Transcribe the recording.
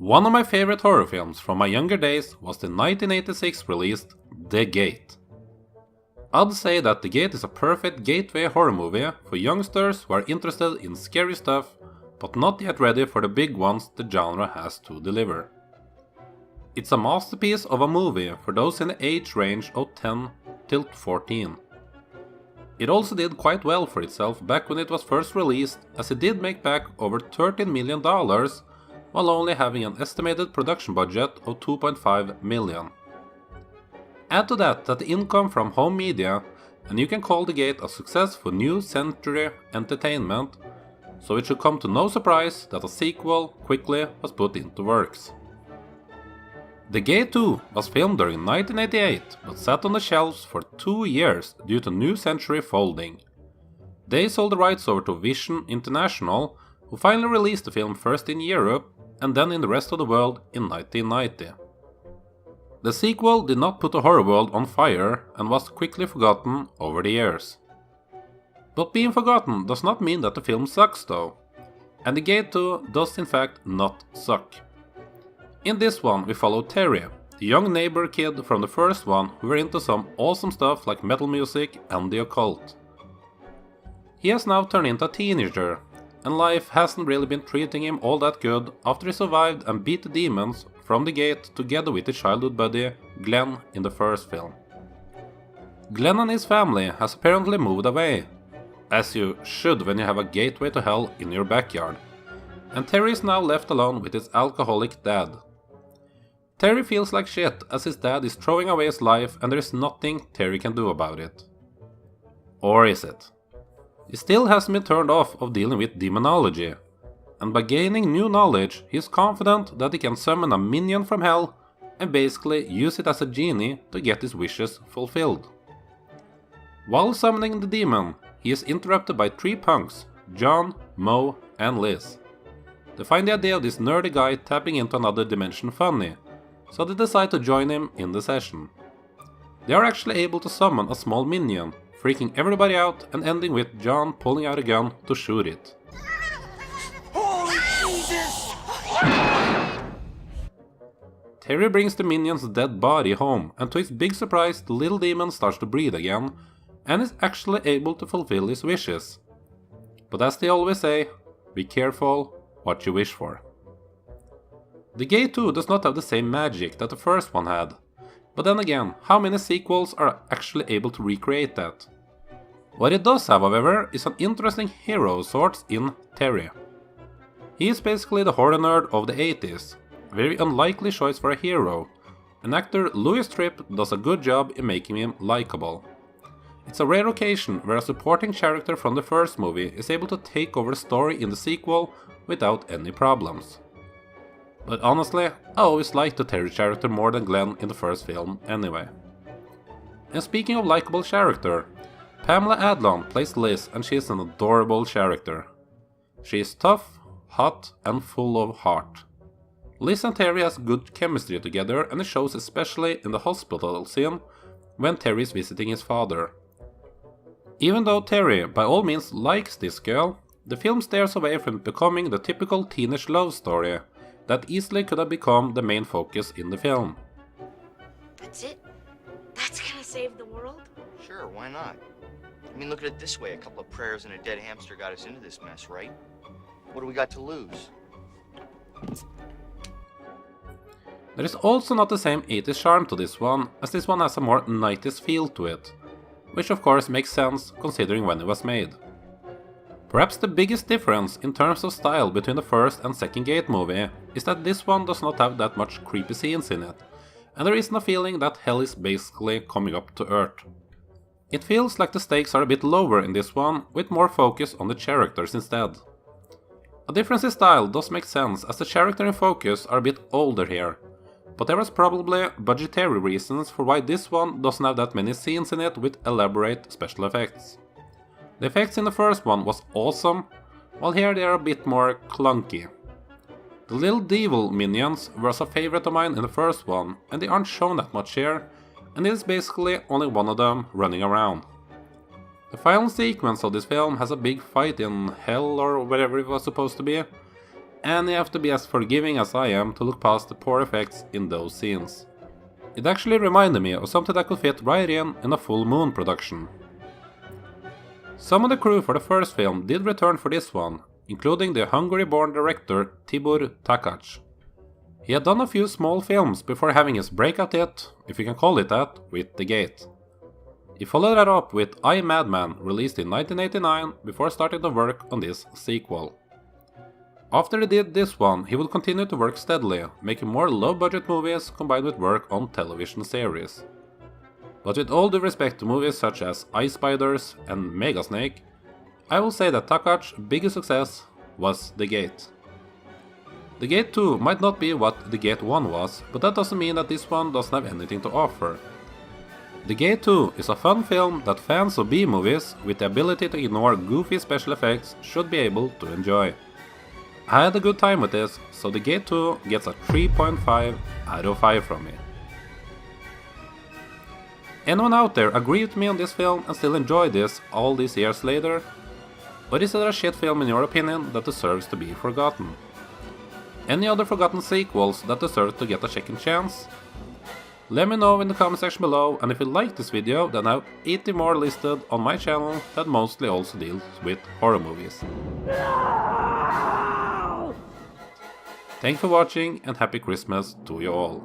One of my favorite horror films from my younger days was the 1986 released The Gate. I'd say that The Gate is a perfect gateway horror movie for youngsters who are interested in scary stuff but not yet ready for the big ones the genre has to deliver. It's a masterpiece of a movie for those in the age range of 10 till 14. It also did quite well for itself back when it was first released, as it did make back over $13 million while only having an estimated production budget of $2.5 million. Add to that the income from home media, and you can call The Gate a success for New Century Entertainment, so it should come to no surprise that a sequel quickly was put into works. The Gate 2 was filmed during 1988, but sat on the shelves for 2 years due to New Century folding. They sold the rights over to Vision International, who finally released the film first in Europe and then in the rest of the world in 1990. The sequel did not put the horror world on fire and was quickly forgotten over the years. But being forgotten does not mean that the film sucks though, and The Gate 2 does in fact not suck. In this one we follow Terry, the young neighbor kid from the first one who were into some awesome stuff like metal music and the occult. He has now turned into a teenager, and life hasn't really been treating him all that good after he survived and beat the demons from the gate together with his childhood buddy Glenn in the first film. Glenn and his family has apparently moved away, as you should when you have a gateway to hell in your backyard, and Terry is now left alone with his alcoholic dad. Terry feels like shit as his dad is throwing away his life and there is nothing Terry can do about it. Or is it? He still hasn't been turned off of dealing with demonology, and by gaining new knowledge he is confident that he can summon a minion from hell and basically use it as a genie to get his wishes fulfilled. While summoning the demon, he is interrupted by 3 punks, John, Mo and Liz. They find the idea of this nerdy guy tapping into another dimension funny, so they decide to join him in the session. They are actually able to summon a small minion, freaking everybody out and ending with John pulling out a gun to shoot it. Holy Jesus! Terry brings the minion's dead body home, and to his big surprise the little demon starts to breathe again and is actually able to fulfill his wishes. But as they always say, be careful what you wish for. The Gate 2 does not have the same magic that the first one had, but then again, how many sequels are actually able to recreate that? What it does have, however, is an interesting hero of sorts in Terry. He is basically the horror nerd of the 80s, a very unlikely choice for a hero, and actor Tripp does a good job in making him likable. It's a rare occasion where a supporting character from the first movie is able to take over the story in the sequel without any problems. But honestly, I always liked the Terry character more than Glenn in the first film anyway. And speaking of likable character, Pamela Adlon plays Liz and she is an adorable character. She is tough, hot and full of heart. Liz and Terry has good chemistry together, and it shows especially in the hospital scene when Terry is visiting his father. Even though Terry by all means likes this girl, the film steers away from becoming the typical teenage love story that easily could have become the main focus in the film. That's it? That's gonna save the world? Sure, why not? I mean, look at it this way. A couple of prayers and a dead hamster got us into this mess, right? What do we got to lose? There is also not the same 80s charm to this one, as this one has a more 90s feel to it, which of course makes sense considering when it was made. Perhaps the biggest difference in terms of style between the first and second Gate movie is that this one does not have that much creepy scenes in it, and there isn't a feeling that hell is basically coming up to earth. It feels like the stakes are a bit lower in this one, with more focus on the characters instead. A difference in style does make sense, as the characters in focus are a bit older here, but there was probably budgetary reasons for why this one doesn't have that many scenes in it with elaborate special effects. The effects in the first one was awesome, while here they are a bit more clunky. The little devil minions was a favorite of mine in the first one, and they aren't shown that much here, and it is basically only one of them running around. The final sequence of this film has a big fight in hell or wherever it was supposed to be, and you have to be as forgiving as I am to look past the poor effects in those scenes. It actually reminded me of something that could fit right in a full moon production. Some of the crew for the first film did return for this one, including the Hungary-born director Tibor Takacs. He had done a few small films before having his breakout hit, if you can call it that, with The Gate. He followed that up with I, Madman, released in 1989 before starting to work on this sequel. After he did this one, he would continue to work steadily, making more low-budget movies combined with work on television series. But with all due respect to movies such as Ice Spiders and Megasnake, I will say that Takacs' biggest success was The Gate. The Gate 2 might not be what The Gate 1 was, but that doesn't mean that this one doesn't have anything to offer. The Gate 2 is a fun film that fans of B-movies with the ability to ignore goofy special effects should be able to enjoy. I had a good time with this, so The Gate 2 gets a 3.5 out of 5 from me. Anyone out there agree with me on this film and still enjoy this all these years later? Or is it a shit film in your opinion that deserves to be forgotten? Any other forgotten sequels that deserve to get a second chance? Let me know in the comment section below, and if you like this video, then I have 80 more listed on my channel that mostly also deals with horror movies. Thanks for watching and happy Christmas to you all.